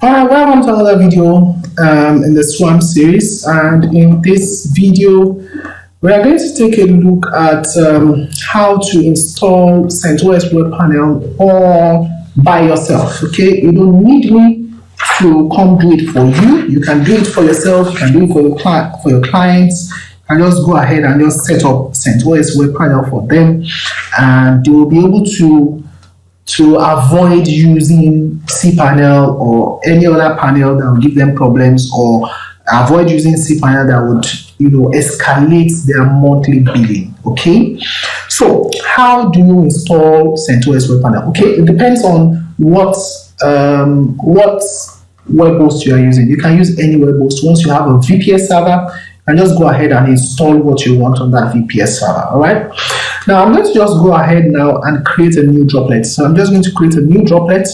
Alright, welcome to another video in the Swarm series, and in this video we are going to take a look at how to install Centos Web Panel all by yourself. Okay, you don't need me to come do it for you. You can do it for yourself. You can do it for your clients. And just go ahead and just set up Centos Web Panel for them, and they will be able to avoid using cPanel or any other panel that will give them problems, or avoid using cPanel that would escalate their monthly billing. Okay, so how do you install Centos Web Panel? Okay, it depends on what web host you are using. You can use any web host. Once you have a VPS server, and just go ahead and install what you want on that VPS server. All right, now I'm going to just go ahead now and create a new droplet. So I'm just going to create a new droplet,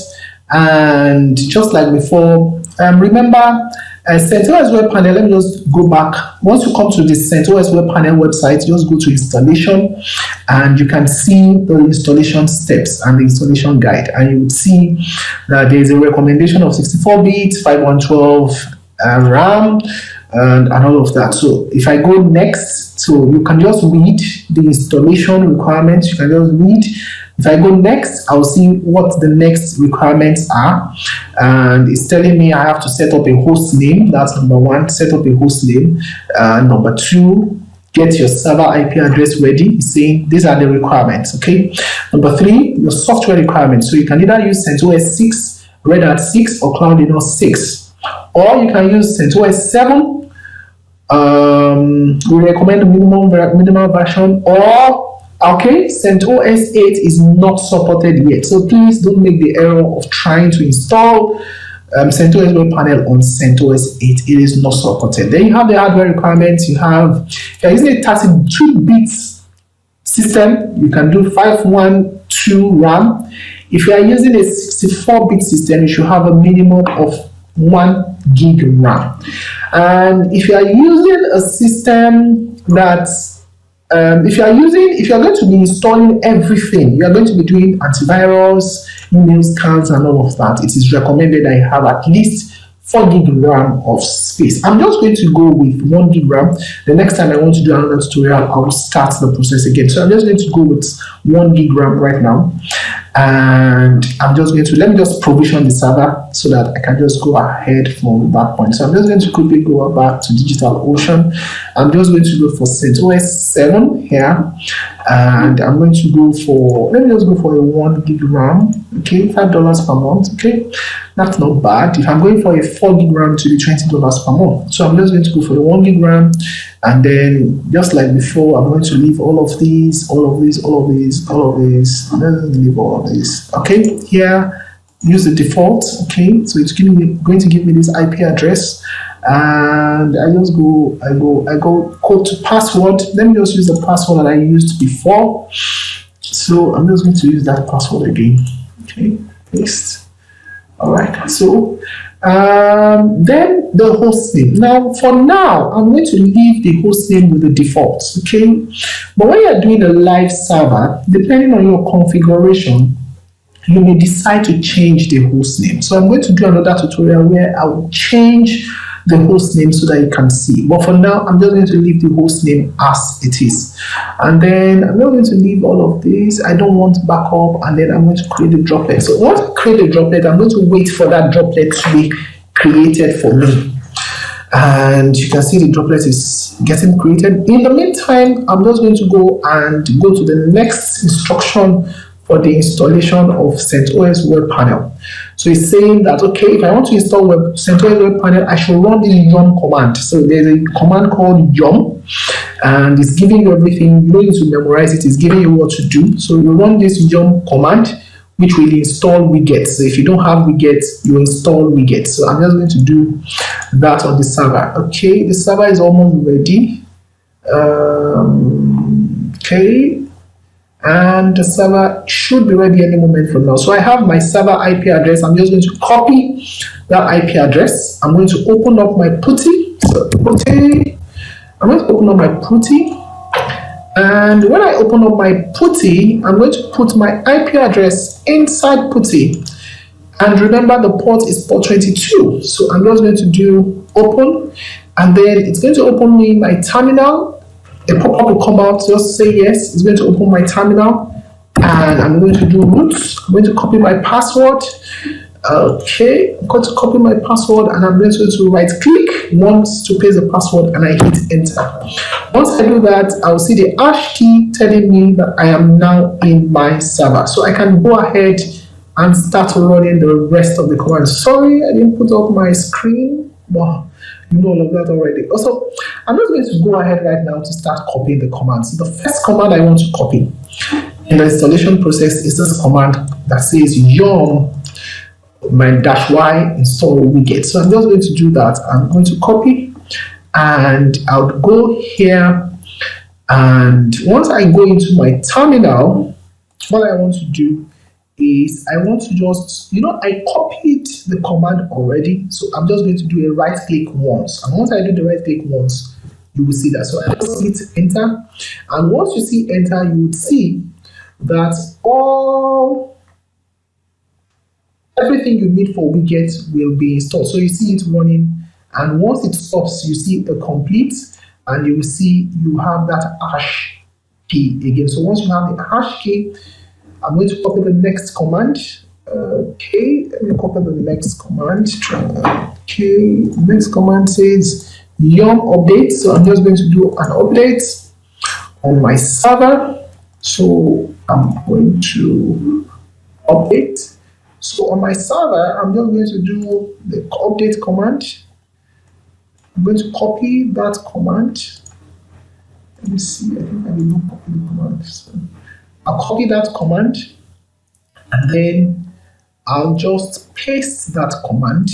and just like before, remember Centos Web Panel. Let me just go back. Once you come to the Centos Web Panel website, just go to installation, and you can see the installation steps and the installation guide, and you would see that there is a recommendation of 64-bit 5112 RAM and all of that. So if I go next, so you can just read the installation requirements. You can just read. If I go next, I'll see what the next requirements are, and it's telling me I have to set up a host name. That's number one. Set up a host name. Number two, get your server IP address ready. It's saying these are the requirements. Okay. Number three, your software requirements. So you can either use CentOS 6, Red Hat 6, or CloudInno 6, or you can use CentOS 7. We recommend minimal version, or CentOS 8 is not supported yet. So please don't make the error of trying to install Centos Web Panel on CentOS 8. It is not supported. Then you have the hardware requirements. If you're using a 32-bit system, you can do 512 RAM. If you are using a 64-bit system, you should have a minimum of 1 gig RAM. And if you are using a system that if you are going to be installing everything, you are going to be doing antivirus, email scans, and all of that, it is recommended that you have at least 4 gig RAM of space. I'm just going to go with 1 gig RAM. The next time I want to do another tutorial, I will start the process again. So I'm just going to go with 1 gig RAM right now. And I'm just going to, let me just provision the server so that I can just go ahead from that point. So I'm just going to quickly go back to DigitalOcean. I'm just going to go for CentOS 7 here. And I'm going to go for, let me just go for a 1 gig RAM. Okay, $5 per month. Okay, that's not bad. If I'm going for a 4 gig RAM, to be $20 per month. So I'm just going to go for the 1 gig RAM. And then, just like before, I'm going to leave all of these. Let's leave all of these. Okay, here, use the default. Okay, so it's going to give me this IP address, and I go code to password. Let me just use the password that I used before. So I'm just going to use that password again. Okay, paste. All right. So then the host name. Now, for now, I'm going to leave the host name with the default. Okay, but when you're doing a live server, depending on your configuration, you may decide to change the host name. So I'm going to do another tutorial where I will change the host name so that you can see. But for now, I'm just going to leave the host name as it is. And then I'm not going to leave all of this. I don't want backup. And then I'm going to create a droplet. So once I create a droplet, I'm going to wait for that droplet to be created for me. And you can see the droplet is getting created. In the meantime, I'm just going to go to the next instruction for the installation of CentOS Web Panel. So it's saying that, okay, if I want to install CentOS Web Panel, I should run this yum command. So there's a command called yum, and it's giving you everything. You don't need to memorize it. It's giving you what to do. So you run this yum command, which will install widgets. So if you don't have widgets, you install widgets. So I'm just going to do that on the server. Okay, the server is almost ready. Okay. And the server should be ready any moment from now. So I have my server IP address. I'm just going to copy that IP address. I'm going to open up my putty. I'm going to open up my putty. And when I open up my putty, I'm going to put my IP address inside putty. And remember, the port is port 22. So I'm just going to do open, and then it's going to open me my terminal. A pop-up will come out, just say yes. It's going to open my terminal, and I'm going to do root. I'm going to copy my password. Okay, I'm going to copy my password, and I'm going to right click once to paste the password, and I hit enter. Once I do that, I'll see the hash key telling me that I am now in my server. So I can go ahead and start running the rest of the command. Sorry, I didn't put up my screen. Wow, you know all of that already. Also, I'm just going to go ahead right now to start copying the commands. So the first command I want to copy in the installation process is this command that says yum my -y install widget. So I'm just going to do that. I'm going to copy, and I'll go here, and once I go into my terminal, what I want to do is I want to just, I copied the command already, so I'm just going to do a right click once, and once I do the right click once, you will see that. So I just hit enter, and once you see enter, you would see that everything you need for widget will be installed. So you see it running, and once it stops, you see a complete, and you will see you have that hash key again. So once you have the hash key, I'm going to copy the next command. Okay, let me copy the next command. Okay, next command says yum update. So I'm just going to do an update on my server. So I'm going to update. So on my server, I'm just going to do the update command. I'm going to copy that command. Let me see, I think I did not copy the command. So I'll copy that command, and then I'll just paste that command.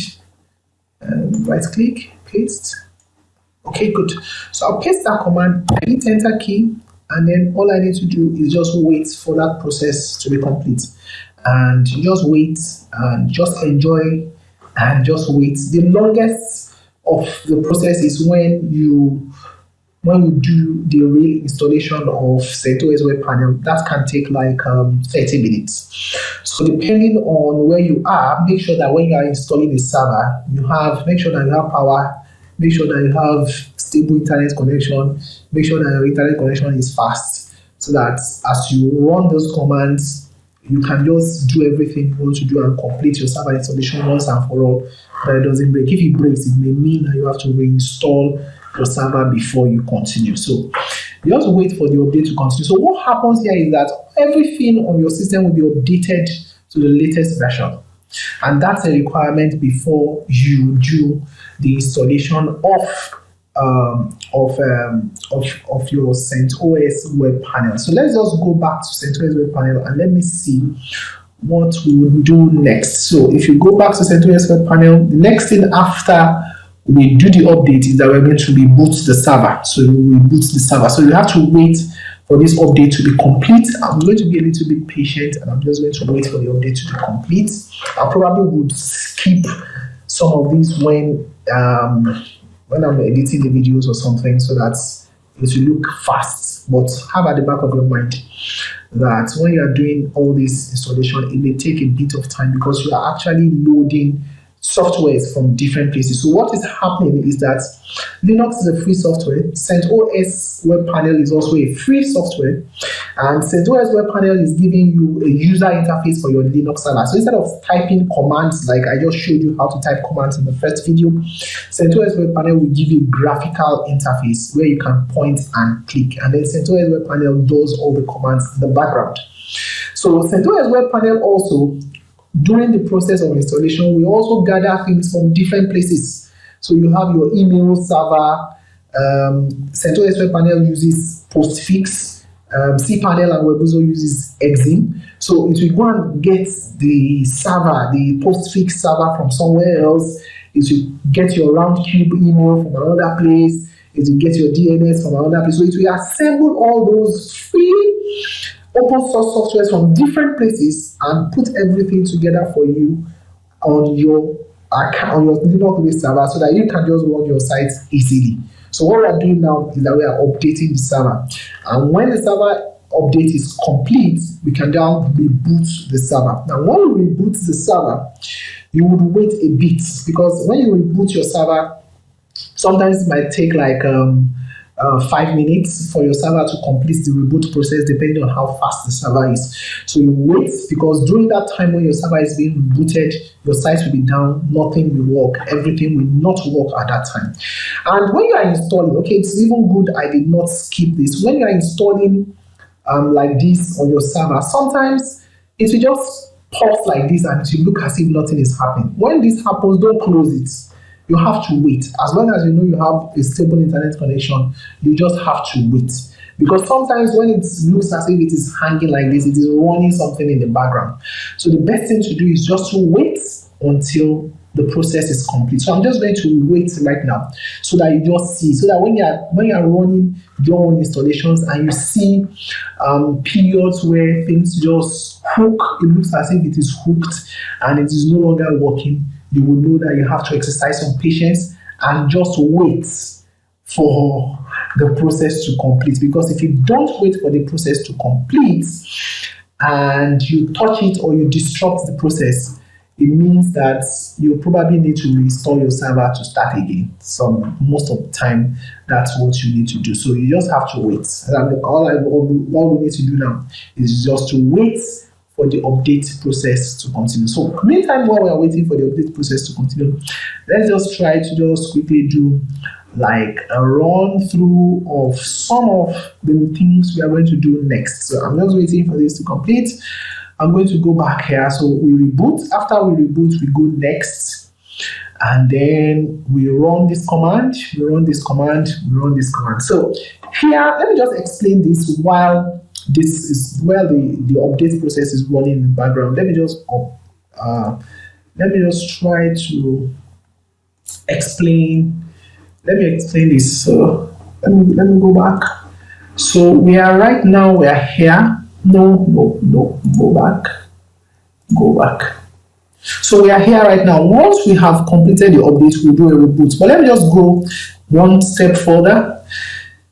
Right click, paste. Okay, good. So I'll paste that command, I hit enter key, and then all I need to do is just wait for that process to be complete. And just wait, and just enjoy, and just wait. The longest of the process is when you do the real installation of Centos Web Panel. That can take like 30 minutes. So depending on where you are, make sure that when you are installing a server, make sure that you have power, make sure that you have stable internet connection, make sure that your internet connection is fast, so that as you run those commands, you can just do everything you want to do and complete your server installation once and for all, that it doesn't break. If it breaks, it may mean that you have to reinstall your server before you continue. So you have to wait for the update to continue. So what happens here is that everything on your system will be updated to the latest version. And that's a requirement before you do the installation of your CentOS Web Panel. So let's just go back to CentOS Web Panel, and let me see what we will do next. So if you go back to CentOS Web Panel, the next thing after we do the update is that we're going to reboot the server. So we reboot the server. So you have to wait for this update to be complete. I'm going to be a little bit patient, and I'm just going to wait for the update to be complete. I probably would skip some of these when I'm editing the videos or something, so that it will look fast. But have at the back of your mind that when you are doing all this installation, it may take a bit of time because you are actually loading softwares from different places. So what is happening is that Linux is a free software. CentOS Web Panel is also a free software, and CentOS Web Panel is giving you a user interface for your Linux server. So instead of typing commands like I just showed you how to type commands in the first video, CentOS Web Panel will give you a graphical interface where you can point and click, and then CentOS Web Panel does all the commands in the background. So CentOS Web Panel also, during the process of installation, we also gather things from different places. So you have your email server. CentOS Web Panel uses postfix. cPanel and Webuzo uses Exim. So it will go and get the server, the postfix server from somewhere else. It will get your roundcube email from another place. It will get your DNS from another place. So it will assemble all those free open source softwares from different places and put everything together for you on your account, on your Linux server, so that you can just run your sites easily. So what we are doing now is that we are updating the server, and when the server update is complete, we can now reboot the server. Now, when we reboot the server, you would wait a bit, because when you reboot your server, sometimes it might take like 5 minutes for your server to complete the reboot process, depending on how fast the server is. So you wait, because during that time when your server is being rebooted, your site will be down, nothing will work, everything will not work at that time. And when you are installing, okay, it's even good I did not skip this. When you are installing like this on your server, sometimes it will just pause like this and it will look as if nothing is happening. When this happens, don't close it. You have to wait. As long as you know you have a stable internet connection, you just have to wait. Because sometimes when it looks as if it is hanging like this, it is running something in the background. So the best thing to do is just to wait until the process is complete. So I'm just going to wait right now so that you just see, so that when you are running your own installations and you see periods where things just hook, it looks as if it is hooked and it is no longer working, you will know that you have to exercise some patience and just wait for the process to complete. Because if you don't wait for the process to complete and you touch it or you disrupt the process, it means that you probably need to restore your server to start again. So most of the time, that's what you need to do. So you just have to wait. And all we need to do now is just to wait for the update process to continue. So meantime, while we are waiting for the update process to continue, let's just try to just quickly do like a run through of some of the things we are going to do next. So I'm just waiting for this to complete. I'm going to go back here. So we reboot. After we reboot, we go next. And then we run this command, we run this command, we run this command. So here, let me just explain this while the update process is running in the background. Let me just try to explain. Let me explain this. So let me go back. So we are here. No, go back. So we are here right now. Once we have completed the update, we'll do a reboot. But let me just go one step further.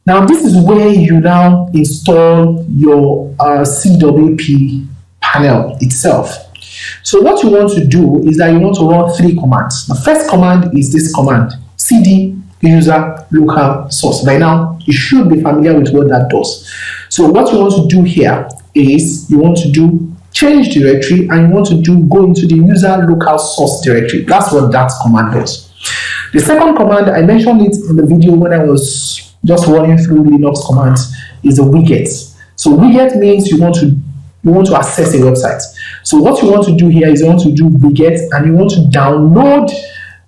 Now, this is where you now install your CWP panel itself. So what you want to do is that you want to run 3 commands. The first command is this command, cd user local source. By now, you should be familiar with what that does. So what you want to do here is you want to do change directory and you want to go into the user local source directory. That's what that command does. The second command, I mentioned it in the video when I was just running through Linux commands, is a widget. So widget means you want to access a website. So what you want to do here is you want to do widget and you want to download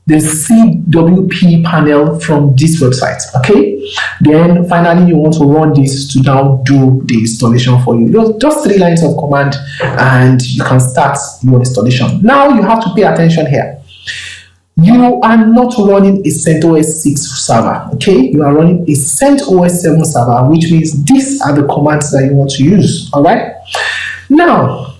the CWP panel from this website. Okay, then finally you want to run this to now do the installation for you. Just 3 lines of command and you can start your installation. Now you have to pay attention here. You are not running a CentOS 6 server, okay? You are running a CentOS 7 server, which means these are the commands that you want to use, all right? Now,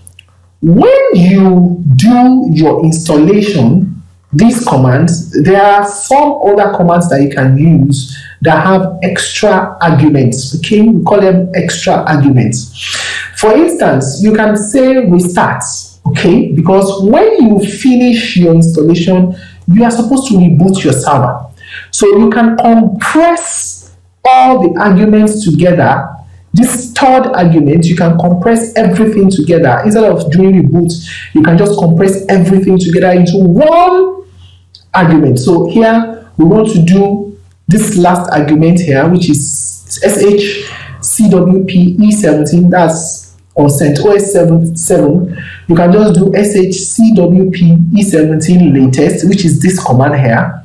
when you do your installation, these commands, there are some other commands that you can use that have extra arguments, okay? We call them extra arguments. For instance, you can say restart, okay? Because when you finish your installation, you are supposed to reboot your server. So you can compress all the arguments together. This third argument, you can compress everything together. Instead of doing reboot, you can just compress everything together into one argument. So here we want to do this last argument here, which is shcwp-e17. That's on CentOS 7. You can just do shcwp-e17 latest, which is this command here,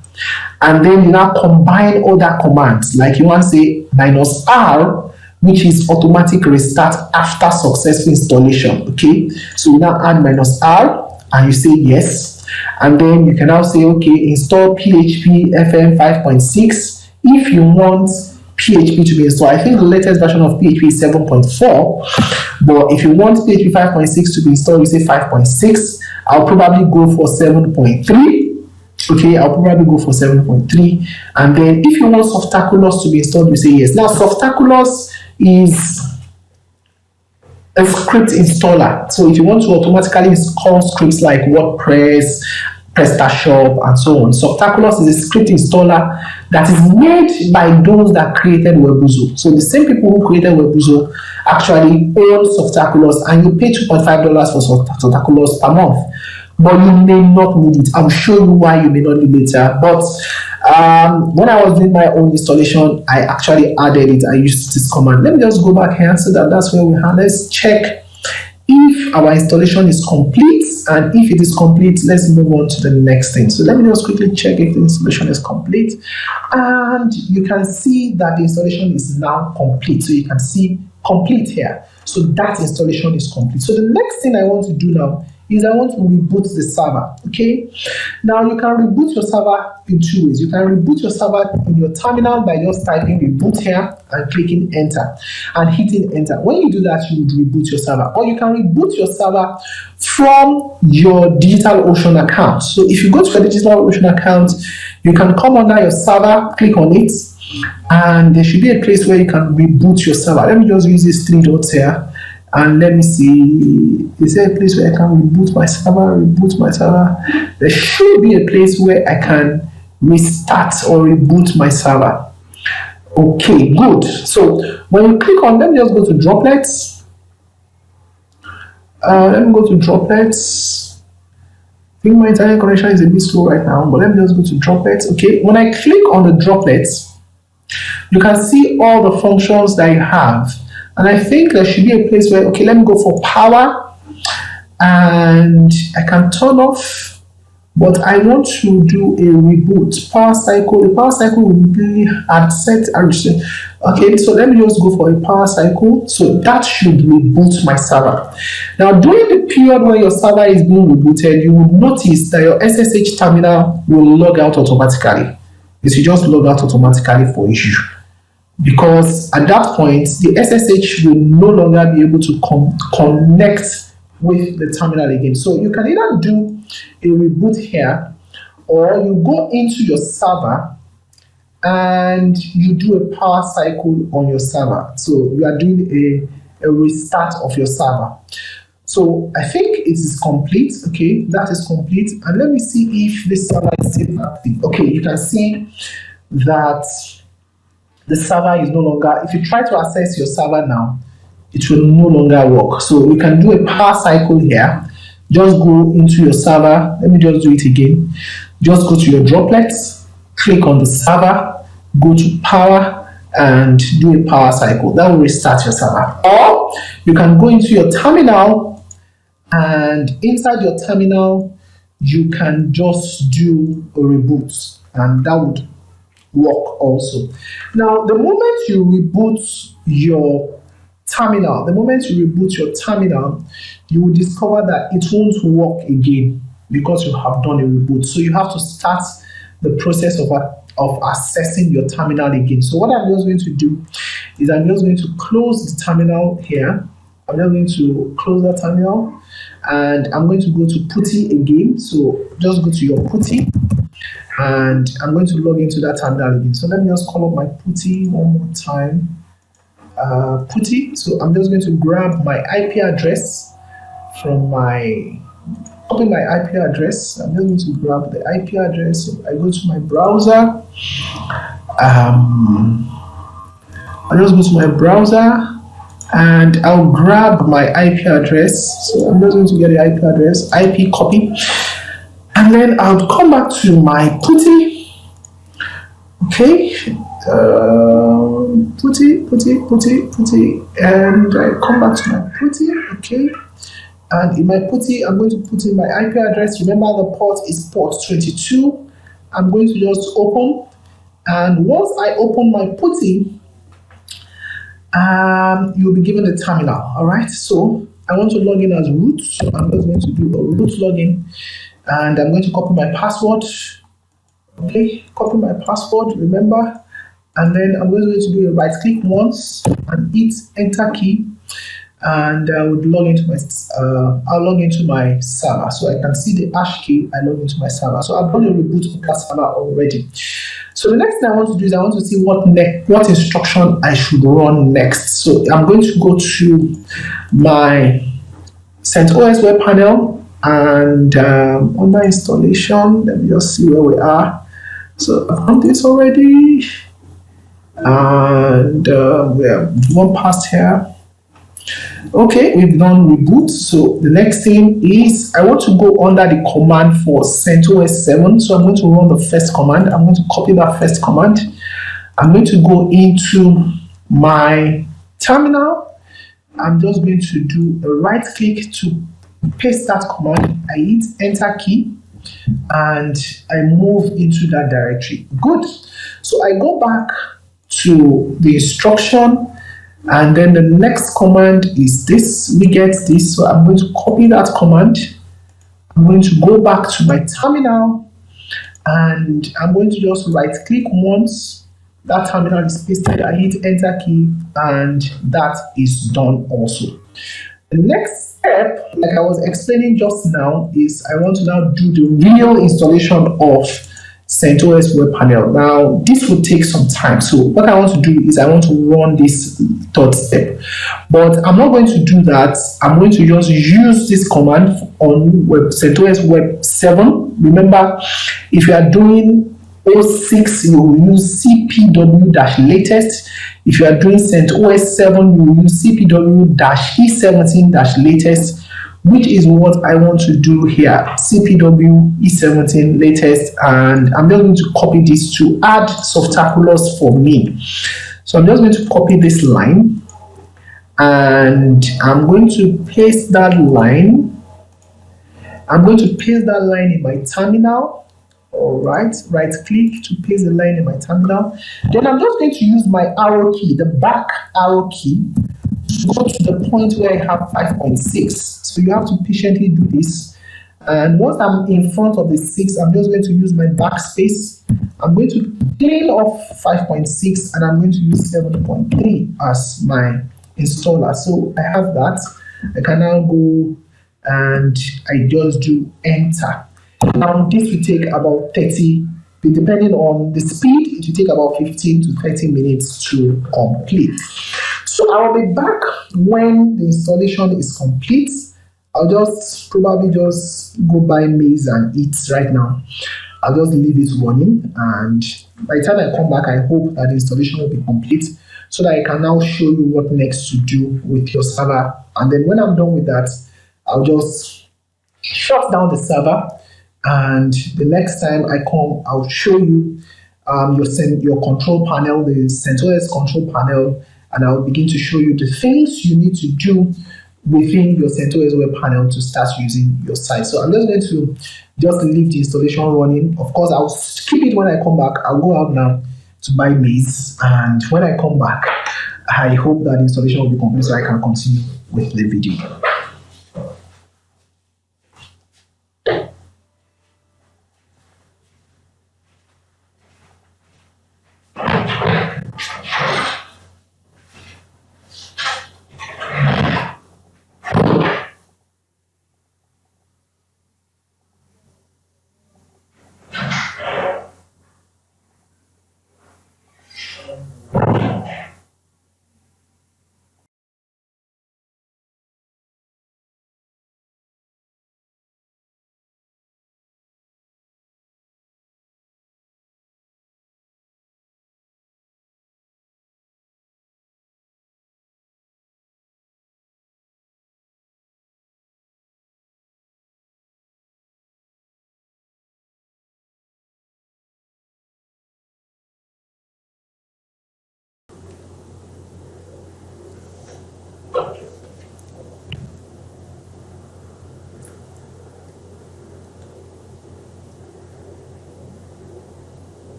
and then you now combine other commands, like you want to say -r, which is automatic restart after successful installation. Okay, so you now add -r and you say yes, and then you can now say, okay, install PHP FM 5.6 if you want PHP to be installed. I think the latest version of PHP is 7.4, but if you want PHP 5.6 to be installed, you say 5.6. I'll probably go for 7.3. Okay, I'll probably go for 7.3. And then if you want Softaculous to be installed, you say yes. Now, Softaculous is a script installer. So if you want to automatically install scripts like WordPress, PrestaShop, and so on, Subtaculous is a script installer that is made by those that created Webuzo. So the same people who created Webuzo actually own Subtaculous, and you pay $2.5 for Subtaculous per month. But you may not need it. I'll show you why you may not need it later. But when I was doing my own installation, I actually added it. I used this command. Let me just go back here so that's where we are. Let's check if our installation is complete, and if it is complete, let's move on to the next thing. So let me just quickly check if the installation is complete, and you can see that the installation is now complete. So you can see complete here. So that installation is complete. So the next thing I want to do now is I want to reboot the server. Okay, now you can reboot your server in two ways. You can reboot your server in your terminal by just typing reboot here and clicking enter and hitting enter. When you do that, you would reboot your server. Or you can reboot your server from your DigitalOcean account. So if you go to your DigitalOcean account, you can come under your server, click on it, and there should be a place where you can reboot your server. Let me just use these three dots here. And let me see, is there a place where I can reboot my server? Reboot my server. There should be a place where I can restart or reboot my server. Okay, good. So when you click on, let me just go to droplets. Let me go to droplets. I think my internet connection is a bit slow right now, but let me just go to droplets. Okay, when I click on the droplets, you can see all the functions that you have. And I think there should be a place where, okay, let me go for power, and I can turn off, but I want to do a reboot. Power cycle, the power cycle will be at set. Okay, so let me just go for a power cycle. So that should reboot my server. Now, during the period when your server is being rebooted, you will notice that your SSH terminal will log out automatically. It will just log out automatically for issue. Because at that point, the SSH will no longer be able to connect with the terminal again. So you can either do a reboot here, or you go into your server and you do a power cycle on your server. So you are doing a restart of your server. So I think it is complete. Okay, that is complete. And let me see if this server is still active. Okay, you can see that the server is no longer, if you try to access your server now, it will no longer work. So you can do a power cycle here. Just go into your server. Let me just do it again. Just go to your droplets, click on the server, go to power, and do a power cycle. That will restart your server. Or you can go into your terminal, and inside your terminal, you can just do a reboot, and that would work also. Now, the moment you reboot your terminal, you will discover that it won't work again because you have done a reboot. So you have to start the process of accessing your terminal again. So what I'm just going to do is I'm just going to close the terminal here. I'm just going to close that terminal, and I'm going to go to PuTTY again. So just go to your PuTTY, and I'm going to log into that terminal again. So let me just call up my PuTTY one more time. PuTTY. So I'm just going to grab my IP address from copy my IP address. I'm just going to grab the IP address. So I go to my browser. I just go to my browser, and I'll grab my IP address. So I'm just going to get the IP address, IP copy, and then I'll come back to my PuTTY. Okay, PuTTY, and I come back to my PuTTY. Okay, and in my PuTTY, I'm going to put in my IP address. Remember, the port is port 22. I'm going to just open, and once I open my PuTTY, you'll be given the terminal. All right, so I want to log in as root, so I'm just going to do a root login, and I'm going to copy my password. Okay, copy my password, remember, and then I'm going to do a right click once and hit enter key, and I would log into my I'll log into my server, so I can see the hash key. I log into my server, so I've done a reboot of that server already. So the next thing I want to do is I want to see what instruction I should run next. So I'm going to go to my CentOS Web Panel, and under installation, let me just see where we are. So I've done this already, and we have one past here. Okay, we've done reboot. So the next thing is I want to go under the command for CentOS 7. So I'm going to run the first command. I'm going to copy that first command. I'm going to go into my terminal. I'm just going to do a right click to paste that command. I hit enter key and I move into that directory. Good. So I go back to the instruction, and then the next command is this. We get this. So I'm going to copy that command. I'm going to go back to my terminal, and I'm going to just right click once. That terminal is pasted. I hit enter key, and that is done also. The next step, like I was explaining just now, is I want to now do the real installation of CentOS Web Panel. Now, this will take some time. So what I want to do is I want to run this third step. But I'm not going to do that. I'm going to just use this command on CentOS Web 7. Remember, if you are doing 06, you will use CPW-latest. If you are doing CentOS 7, you will use CPW-E17-latest, which is what I want to do here, CPW E17 latest, and I'm just going to copy this to add Softaculous for me. So I'm just going to copy this line, and I'm going to paste that line. I'm going to paste that line in my terminal. All right, right click to paste the line in my terminal. Then I'm just going to use my arrow key, the back arrow key, to go to the point where I have 5.6. So you have to patiently do this. And once I'm in front of the 6, I'm just going to use my backspace. I'm going to clean off 5.6, and I'm going to use 7.3 as my installer. So I have that. I can now go and I just do enter. Now this will take about 30, depending on the speed, it will take about 15 to 30 minutes to complete. So I'll be back when the installation is complete. I'll just probably just go buy maize and eat right now. I'll just leave it running, and by the time I come back, I hope that the installation will be complete so that I can now show you what next to do with your server. And then when I'm done with that, I'll just shut down the server, and the next time I come, I'll show you your control panel, the CentOS control panel, and I'll begin to show you the things you need to do within your CentOS Web Panel to start using your site. So I'm just going to leave the installation running. Of course, I'll skip it when I come back. I'll go out now to buy maize, and when I come back, I hope that the installation will be complete so I can continue with the video.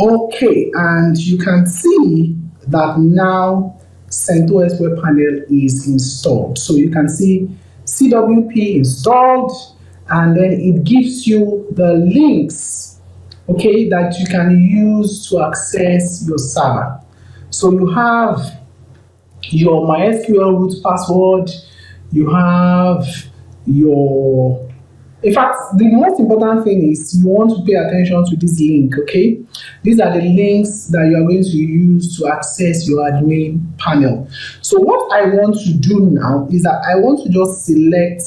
Okay, and you can see that now CentOS Web Panel is installed. So you can see CWP installed, and then it gives you the links, okay, that you can use to access your server. So you have your MySQL root password, you have your, in fact, the most important thing is you want to pay attention to this link, okay? These are the links that you are going to use to access your admin panel. So what I want to do now is that I want to just select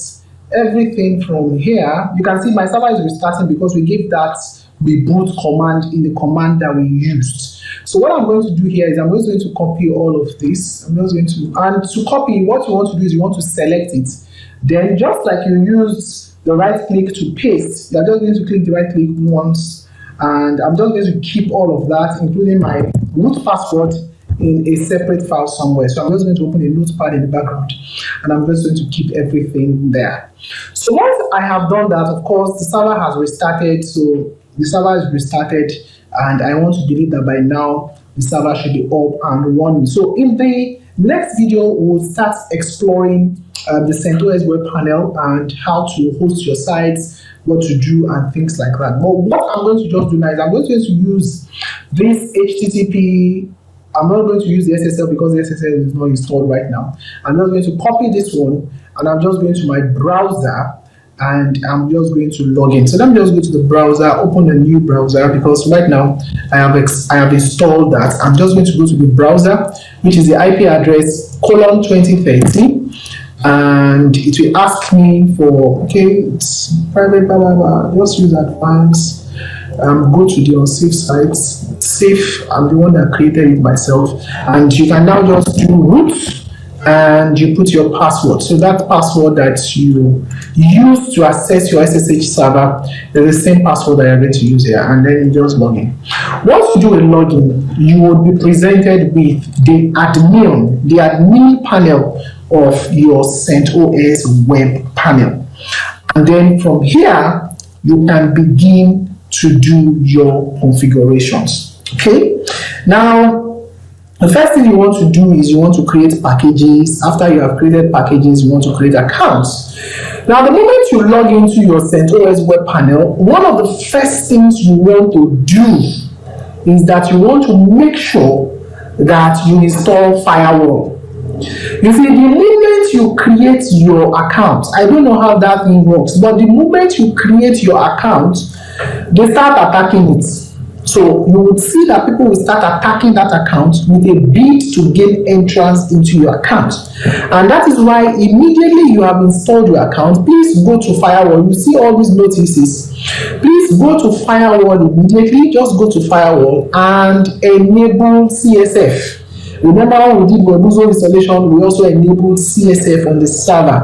everything from here. You can see my server is restarting because we gave that reboot command in the command that we used. So what I'm going to do here is I'm just going to copy all of this. I'm just going to, and to copy, what you want to do is you want to select it. Then just like you used the right click to paste, you're just going to click the right click once, and I'm just going to keep all of that, including my root password, in a separate file somewhere. So I'm just going to open a notepad in the background, and I'm just going to keep everything there. So once I have done that, of course, the server has restarted. So the server is restarted, and I want to believe that by now the server should be up and running. So in the next video, we'll start exploring the CentOS Web Panel and how to host your sites, what to do, and things like that. But what I'm going to just do now is I'm going to use this HTTP. I'm not going to use the SSL because the SSL is not installed right now. I'm just going to copy this one, and I'm just going to my browser, and I'm just going to log in. So let me just go to the browser, open a new browser, because right now I have installed that. I'm just going to go to the browser, which is the IP address :2030. And it will ask me for, okay, it's private, blah, blah, blah. Just use advanced. Go to the unsafe sites. Safe, I'm the one that created it myself. And you can now just do root, and you put your password. So that password that you use to access your SSH server is the same password that you're going to use here, and then you just log in. Once you do a login, you will be presented with the admin panel of your CentOS Web Panel. And then from here, you can begin to do your configurations. Okay? Now, the first thing you want to do is you want to create packages. After you have created packages, you want to create accounts. Now, the moment you log into your CentOS Web Panel, one of the first things you want to do is that you want to make sure that you install firewall. You see, the moment you create your account, I don't know how that thing works, but the moment you create your account, they start attacking it. So you would see that people will start attacking that account with a bid to gain entrance into your account. And that is why immediately you have installed your account, please go to firewall. You see all these notices. Please go to firewall immediately. Just go to firewall and enable CSF. Remember when we did Webuzo installation, we also enabled CSF on the server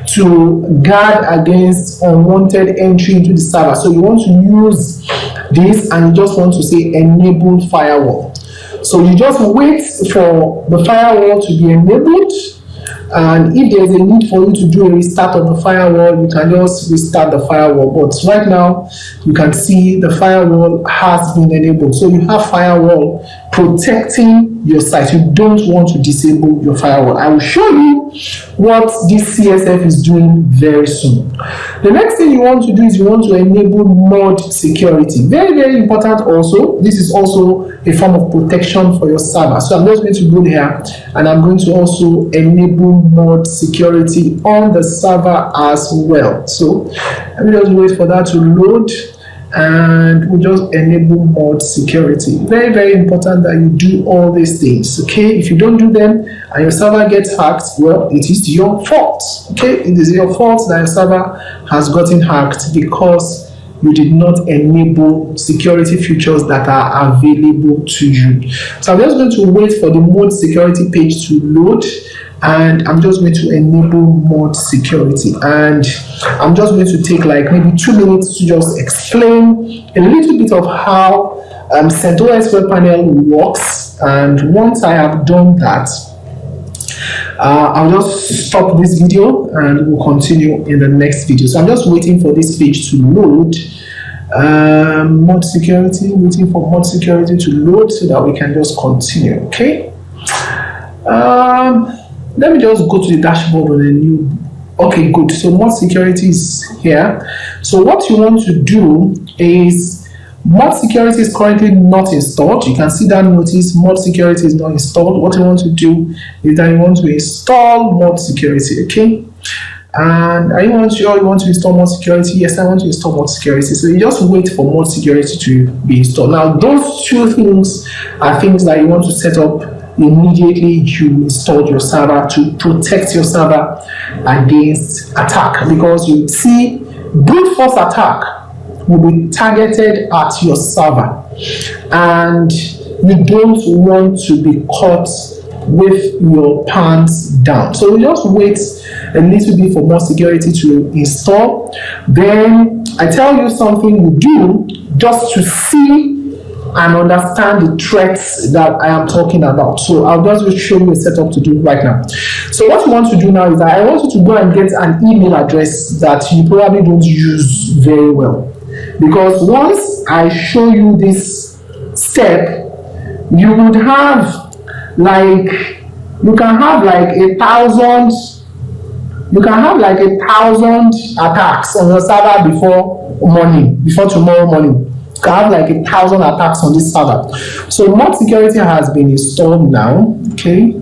to guard against unwanted entry into the server. So you want to use this, and you just want to say enable firewall. So you just wait for the firewall to be enabled, and if there's a need for you to do a restart of the firewall, you can just restart the firewall. But right now, you can see the firewall has been enabled. So you have firewall protecting your site. You don't want to disable your firewall. I will show you what this CSF is doing very soon. The next thing you want to do is you want to enable mod security. Very, very important also. This is also a form of protection for your server. So I'm just going to go there, and I'm going to also enable mod security on the server as well. So let me just wait for that to load, and we'll just enable mod security. Very, very important that you do all these things. Okay, if you don't do them and your server gets hacked, well, it is your fault. Okay, it is your fault that your server has gotten hacked because you did not enable security features that are available to you. So I'm just going to wait for the mod security page to load, and I'm just going to enable mod security, and I'm just going to take like maybe 2 minutes to just explain a little bit of how CentOS Web Panel works. And once I have done that, I'll just stop this video and we'll continue in the next video. So I'm just waiting for this page to load. Mod security, waiting for mod security to load so that we can just continue. Okay. Let me just go to the dashboard on a new. Okay, good. So mod security is here. So what you want to do is, mod security is currently not installed. You can see that notice, mod security is not installed. What you want to do is that you want to install mod security. Okay. And are you sure you want to install mod security? Yes, I want to install mod security. So you just wait for mod security to be installed. Now, those two things are things that you want to set up immediately you install your server to protect your server against attack, because you see brute force attack will be targeted at your server and you don't want to be caught with your pants down. So we just wait a little bit for more security to install. Then I tell you something we do just to see and understand the threats that I am talking about. So I'll just show you a setup to do right now. So what you want to do now is that I want you to go and get an email address that you probably don't use very well, because once I show you this step, you would have you can have like 1,000 attacks on your server before tomorrow morning. You can have like 1,000 attacks on this server. So mod security has been installed now. Okay,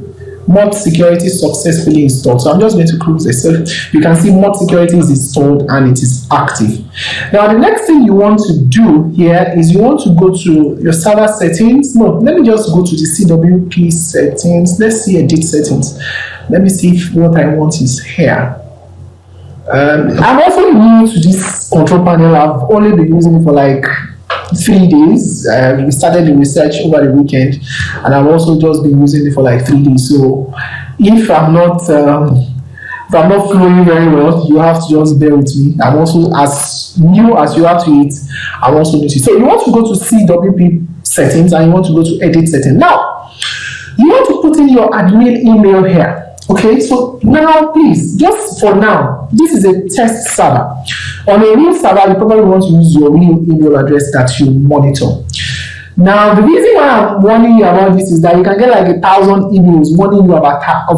mod security successfully installed. So I'm just going to close this. So you can see mod security is installed and it is active. Now the next thing you want to do here is you want to go to your server settings. No, let me just go to the CWP settings. Let's see edit settings. Let me see if what I want is here. I'm also new to this control panel. I've only been using it for like 3 days. We started the research over the weekend, and I've also just been using it for like 3 days. So if I'm not flowing very well, you have to just bear with me. I'm also as new as you are to it. I'm also new to it. So you want to go to CWP settings and you want to go to edit settings. Now you want to put in your admin email here. Okay, so now please, just for now, this is a test server. On a real server, you probably want to use your real email address that you monitor. Now, the reason why I'm warning you about this is that you can get like 1,000 emails warning you of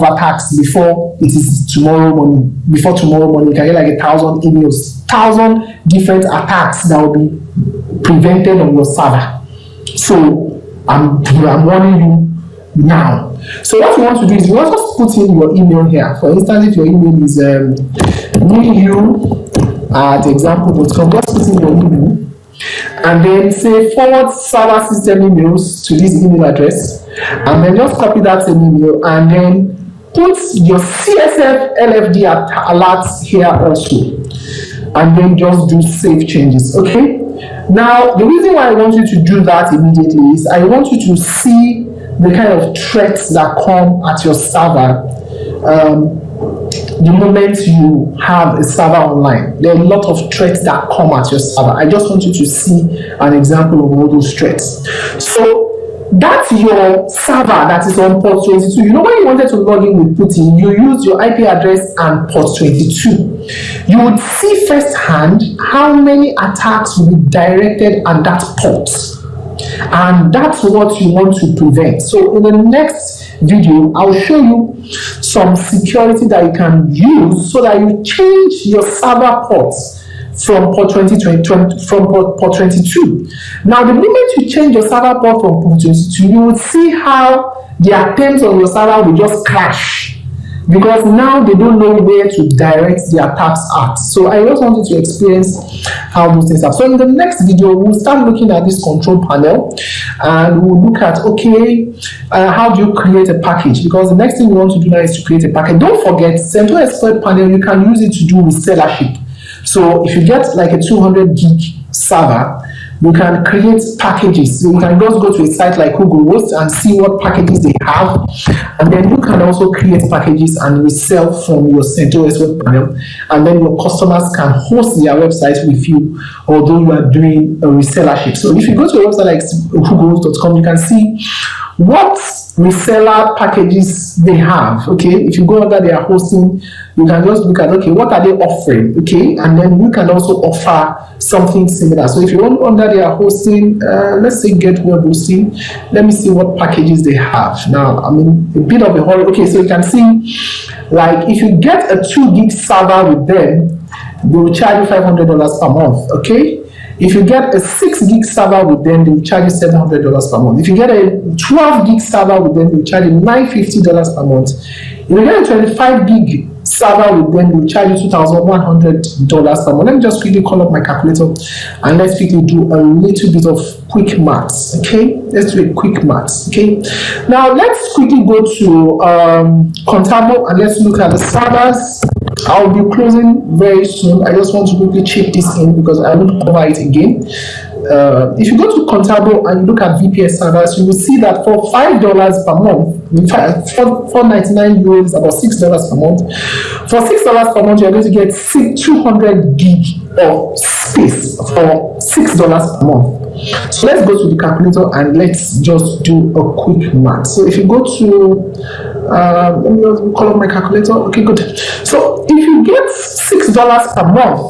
attacks before it is tomorrow morning. Before tomorrow morning, you can get like 1,000 emails, 1,000 different attacks that will be prevented on your server. So I'm warning you now. So what you want to do is you want to put in your email here. For instance, if your email is new@example.com, just put in your email and then say forward server system emails to this email address, and then just copy that same email and then put your CSF LFD alerts here also, and then just do save changes. Okay, now the reason why I want you to do that immediately is I want you to see the kind of threats that come at your server the moment you have a server online. There are a lot of threats that come at your server. I just want you to see an example of all those threats. So that's your server that is on port 22. You know, when you wanted to log in with Putin, you use your IP address and port 22. You would see firsthand how many attacks will be directed at that port. And that's what you want to prevent. So in the next video, I'll show you some security that you can use so that you change your server ports from port 22. Now, the moment you change your server port from port 22, you will see how the attempts on your server will just crash, because now they don't know where to direct the attacks at. So I just wanted to experience how those things are. So in the next video, we'll start looking at this control panel and we'll look at, how do you create a package? Because the next thing we want to do now is to create a package. Don't forget, Centos Web Panel, you can use it to do resellership. So if you get like a 200 gig server, you can create packages. So you can just go to a site like Google Host and see what packages they have, and then you can also create packages and resell from your Centos Web Panel, and then your customers can host their website with you, although you are doing a resellership. So if you go to a website like googlehost.com, you can see what reseller packages they have. Okay, if you go under their hosting, you can just look at, okay, what are they offering? Okay, and then you can also offer something similar. So if you want under their hosting, let's say Get Web Hosting, let me see what packages they have. Now I'm in a bit of a hurry. Okay, so you can see, like, if you get a 2 gig server with them, they will charge you $500 per month. Okay, if you get a 6 gig server with them, they will charge you $700 per month. If you get a 12 gig server with them, they will charge you $950 per month. If you get a 25 gig server with them, they will charge you $2,100 per month. Let me just quickly call up my calculator and let's quickly do a little bit of quick maths. Okay, let's do a quick maths. Okay, now let's quickly go to Contabo and let's look at the servers. I'll be closing very soon. I just want to quickly check this in because I won't cover it again. If you go to Contabo and look at VPS servers, you will see that for $5 per month, in fact, for 99 euros, about $6 per month. For $6 per month, you're going to get 200 gig of space for $6 per month. So let's go to the calculator and let's just do a quick math. So if you go to, let me just call up my calculator. Okay, good. So if you get $6 per month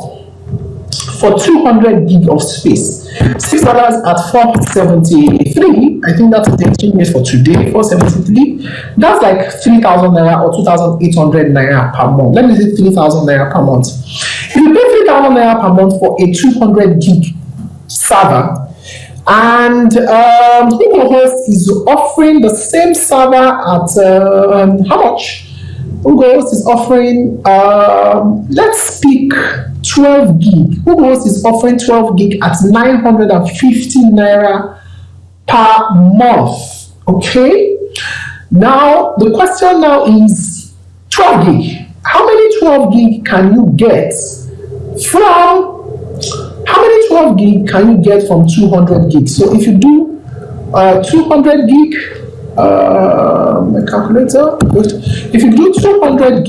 for 200 gig of space, $6 at 473, I think that's the exchange rate for today, 473, that's like 3,000 naira or 2,800 naira per month. Let me say 3,000 naira per month. If you pay 3,000 naira per month for a 200 gig server, and Host is offering the same server at how much? Host is offering, let's pick 12 gig. Host is offering 12 gig at 950 naira per month. Okay. Now the question now is 12 gig. How many 12 gig can you get from? How many 12 gig can you get from 200 gig? So if you do 200 gig, my calculator, if you do 200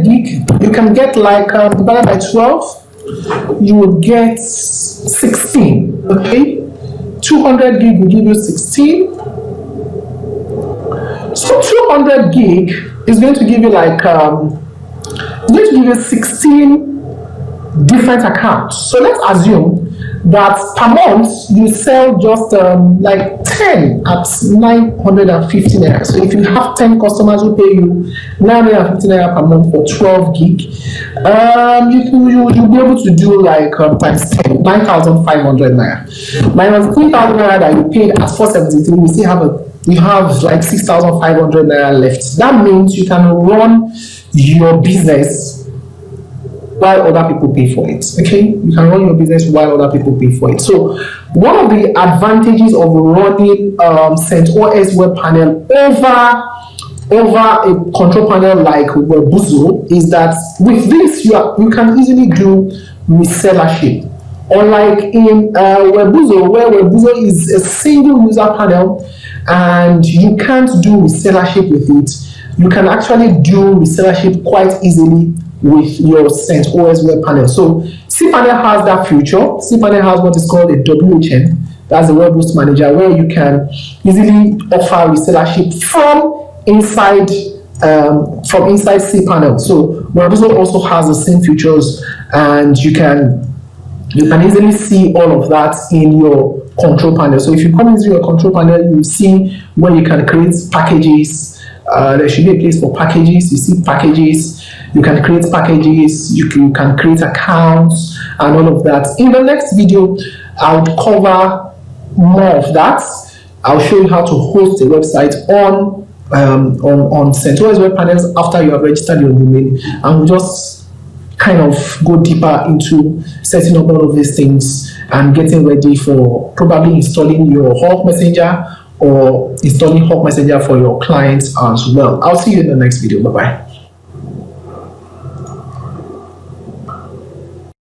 gig, you can get like divided by 12, you will get 16. Okay, 200 gig will give you 16. So 200 gig is going to give you like it's going to give you 16 different accounts. So let's assume that per month you sell just like 10 at 950 naira. So if you have 10 customers who pay you 950 naira per month for 12 gig, you'll be able to do like times 10, 9,500 naira. Minus 3,000 naira that you paid at 473, you have like 6,500 naira left. That means you can run your business while other people pay for it. Okay, you can run your business while other people pay for it. So one of the advantages of running CentOS Web Panel over a control panel like Webuzo is that with this you can easily do resellership. Unlike in Webuzo, where Webuzo is a single user panel and you can't do resellership with it, you can actually do resellership quite easily with your CentOS Web Panel. So cPanel has that feature. cPanel has what is called a WHM, that's the Web Host Manager, where you can easily offer resellership from inside cPanel. So Webuzo also has the same features, and you can easily see all of that in your control panel. So if you come into your control panel, you will see where you can create packages. There should be a place for packages. You see packages. You can create packages, you can create accounts and all of that. In the next video, I'll cover more of that. I'll show you how to host a website on CentOS Web Panels after you have registered your domain, and we'll just kind of go deeper into setting up all of these things and getting ready for probably installing your Hawk Messenger or installing Hawk Messenger for your clients as well. I'll see you in the next video. Bye-bye.